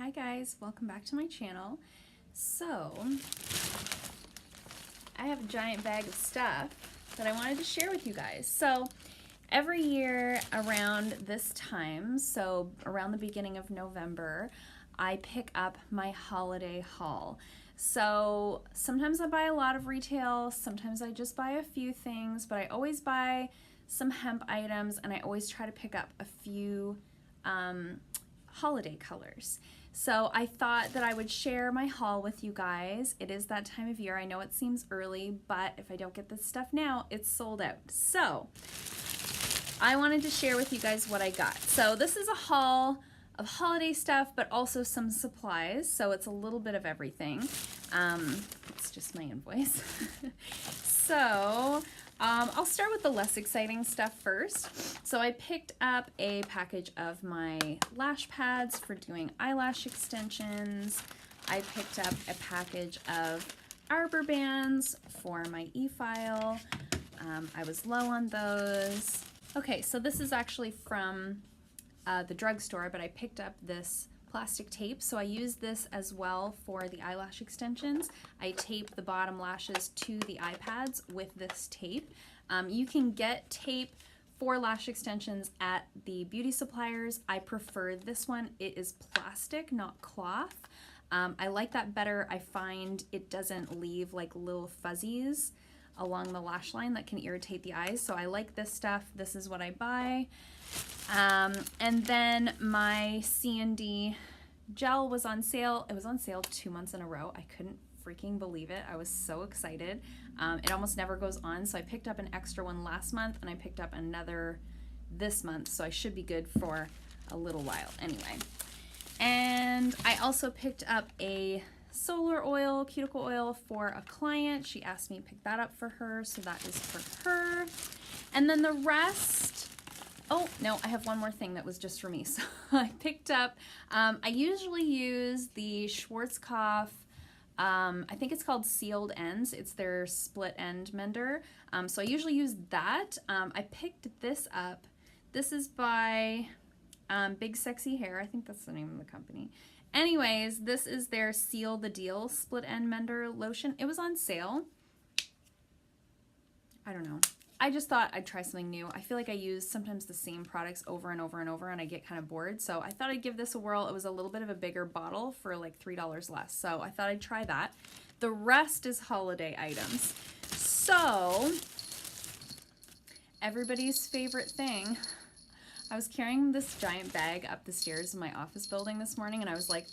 Hi guys, welcome back to my channel. So, I have a giant bag of stuff that I wanted to share with you guys. So, every year around this time, so around the beginning of November, I pick up my holiday haul. So, sometimes I buy a lot of retail, sometimes I just buy a few things, but I always buy some hemp items and I always try to pick up a few holiday colors. So I thought that I would share my haul with you guys. It is that time of year. I know it seems early, but if I don't get this stuff now, it's sold out. So I wanted to share with you guys what I got. So this is a haul of holiday stuff, but also some supplies. So it's a little bit of everything. It's just my invoice. So I'll start with the less exciting stuff first. So I picked up a package of my lash pads for doing eyelash extensions. I picked up a package of arbor bands for my e-file. I was low on those. Okay, so this is actually from the drugstore, but I picked up this plastic tape. So I use this as well for the eyelash extensions. I tape the bottom lashes to the iPads with this tape. You can get tape for lash extensions at the beauty suppliers. I prefer this one. It is plastic, not cloth. I like that better. I find it doesn't leave like little fuzzies along the lash line that can irritate the eyes. So I like this stuff. This is what I buy. And then my C&D gel was on sale. It was on sale 2 months in a row. I couldn't freaking believe it. I was so excited. It almost never goes on. So I picked up an extra one last month and I picked up another this month. So I should be good for a little while anyway. And I also picked up a solar oil, cuticle oil for a client. She asked me to pick that up for her. So that is for her. And then the rest, oh, no, I have one more thing that was just for me. So I picked up, I usually use the Schwarzkopf, I think it's called Sealed Ends. It's their split end mender. So I usually use that. I picked this up. This is by Big Sexy Hair. I think that's the name of the company. Anyways, this is their Seal the Deal split end mender lotion. It was on sale. I don't know. I just thought I'd try something new. I feel like I use sometimes the same products over and over and over and I get kind of bored. So I thought I'd give this a whirl. It was a little bit of a bigger bottle for like $3 less. So I thought I'd try that. The rest is holiday items. So everybody's favorite thing. I was carrying this giant bag up the stairs in my office building this morning and I was like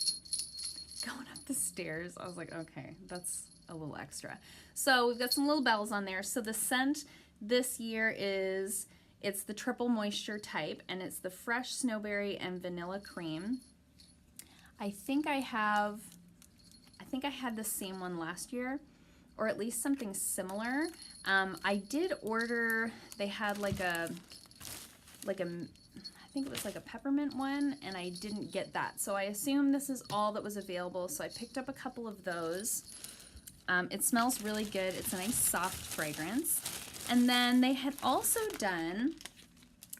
going up the stairs. I was like, okay, that's a little extra. So we've got some little bells on there. So the scent this year it's the triple moisture type and it's the fresh snowberry and vanilla cream. I think I had the same one last year or at least something similar. I did order, they had I think it was like a peppermint one and I didn't get that. So I assume this is all that was available. So I picked up a couple of those. It smells really good. It's a nice soft fragrance. And then they had also done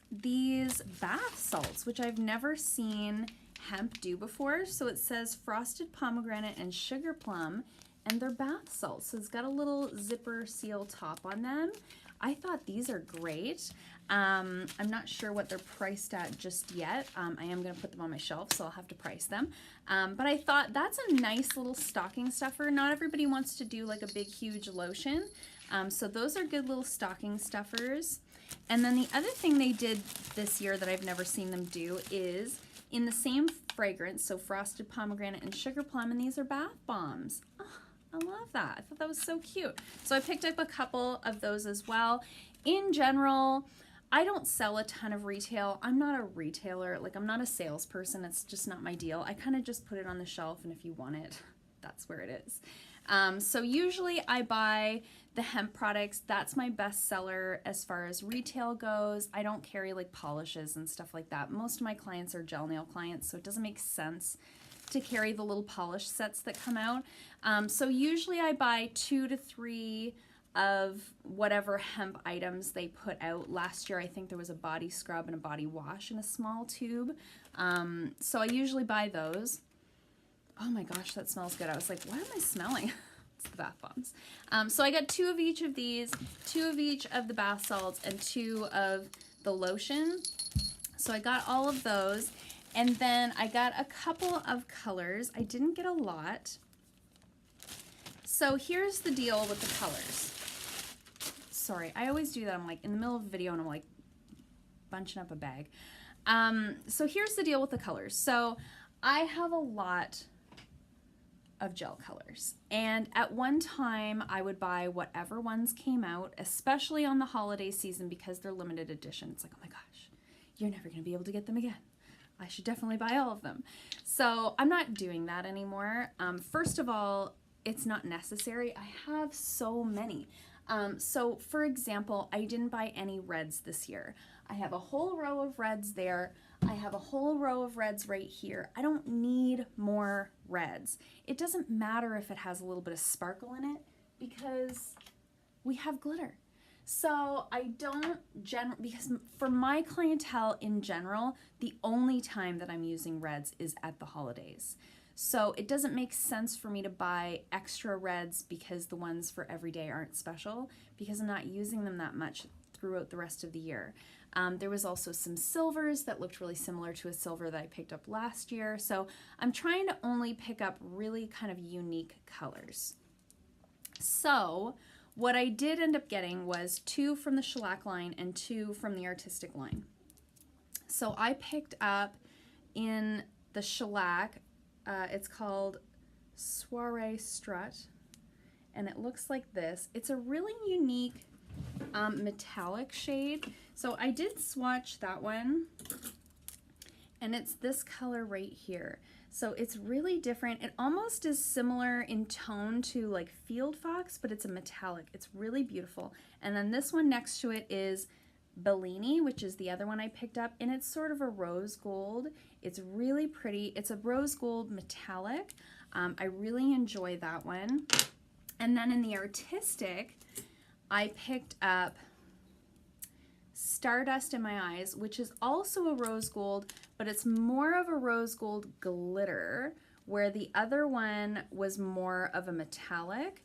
these bath salts, which I've never seen hemp do before. So it says frosted pomegranate and sugar plum, and they're bath salts. So it's got a little zipper seal top on them. I thought these are great. I'm not sure what they're priced at just yet. I am going to put them on my shelf, so I'll have to price them. But I thought that's a nice little stocking stuffer. Not everybody wants to do like a big, huge lotion. So those are good little stocking stuffers. And then the other thing they did this year that I've never seen them do is in the same fragrance, so frosted pomegranate and sugar plum, and these are bath bombs. Oh, I love that. I thought that was so cute. So I picked up a couple of those as well. In general, I don't sell a ton of retail. I'm not a retailer. Like, I'm not a salesperson. It's just not my deal. I kind of just put it on the shelf, and if you want it, that's where it is. So usually I buy the hemp products. That's my best seller as far as retail goes. I don't carry like polishes and stuff like that. Most of my clients are gel nail clients, so it doesn't make sense to carry the little polish sets that come out. So usually I buy 2 to 3 of whatever hemp items they put out. Last year I think there was a body scrub and a body wash in a small tube. So I usually buy those. Oh my gosh, that smells good. I was like, what am I smelling? It's the bath bombs. So I got 2 of each of these, 2 of each of the bath salts, and 2 of the lotion. So I got all of those. And then I got a couple of colors. I didn't get a lot. So here's the deal with the colors. Sorry, I always do that. I'm like in the middle of a video and I'm like bunching up a bag. So here's the deal with the colors. So I have a lot of gel colors, and at one time I would buy whatever ones came out, especially on the holiday season, because they're limited edition. It's like, oh my gosh, you're never gonna be able to get them again. I should definitely buy all of them. So I'm not doing that anymore. First of all, it's not necessary. I have so many. So for example, I didn't buy any reds this year. I have a whole row of reds there. I have a whole row of reds right here. I don't need more reds. It doesn't matter if it has a little bit of sparkle in it because we have glitter. So I don't because for my clientele in general, the only time that I'm using reds is at the holidays. So it doesn't make sense for me to buy extra reds because the ones for every day aren't special, because I'm not using them that much throughout the rest of the year. There was also some silvers that looked really similar to a silver that I picked up last year. So I'm trying to only pick up really kind of unique colors. So what I did end up getting was 2 from the shellac line and 2 from the artistic line. So I picked up in the shellac, it's called Soiree Strut, and it looks like this. It's a really unique metallic shade. So I did swatch that one, and it's this color right here. So it's really different. It almost is similar in tone to like Field Fox, but it's a metallic. It's really beautiful. And then this one next to it is Bellini, which is the other one I picked up, and it's sort of a rose gold. It's really pretty. It's a rose gold metallic. I really enjoy that one. And then in the artistic, I picked up Stardust in My Eyes, which is also a rose gold, but it's more of a rose gold glitter, where the other one was more of a metallic.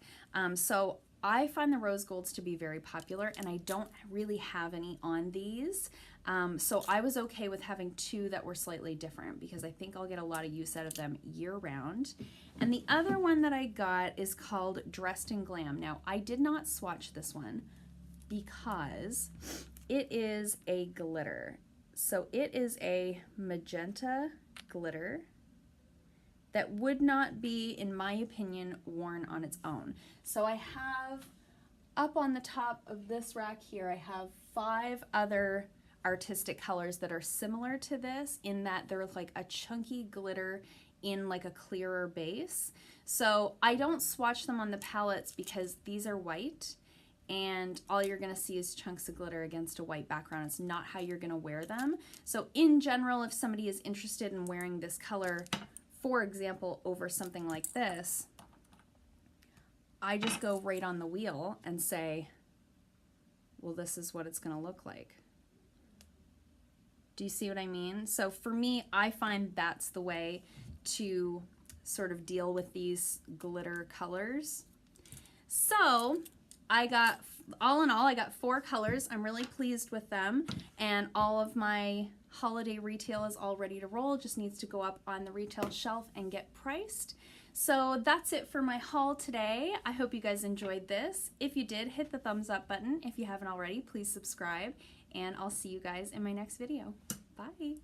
So I find the rose golds to be very popular, and I don't really have any on these. So I was okay with having 2 that were slightly different because I think I'll get a lot of use out of them year round. And the other one that I got is called Dressed in Glam. Now, I did not swatch this one because it is a glitter. So it is a magenta glitter that would not be, in my opinion, worn on its own. So I have, up on the top of this rack here, I have 5 other artistic colors that are similar to this in that they're like a chunky glitter in like a clearer base. So I don't swatch them on the palettes because these are white and all you're gonna see is chunks of glitter against a white background. It's not how you're gonna wear them. So in general, if somebody is interested in wearing this color, for example, over something like this, I just go right on the wheel and say, well, this is what it's gonna look like. Do you see what I mean? So for me, I find that's the way to sort of deal with these glitter colors. So I got, all in all, I got 4 colors. I'm really pleased with them, and all of my holiday retail is all ready to roll. It just needs to go up on the retail shelf and get priced. So that's it for my haul today. I hope you guys enjoyed this. If you did, hit the thumbs up button. If you haven't already, please subscribe, and I'll see you guys in my next video. Bye.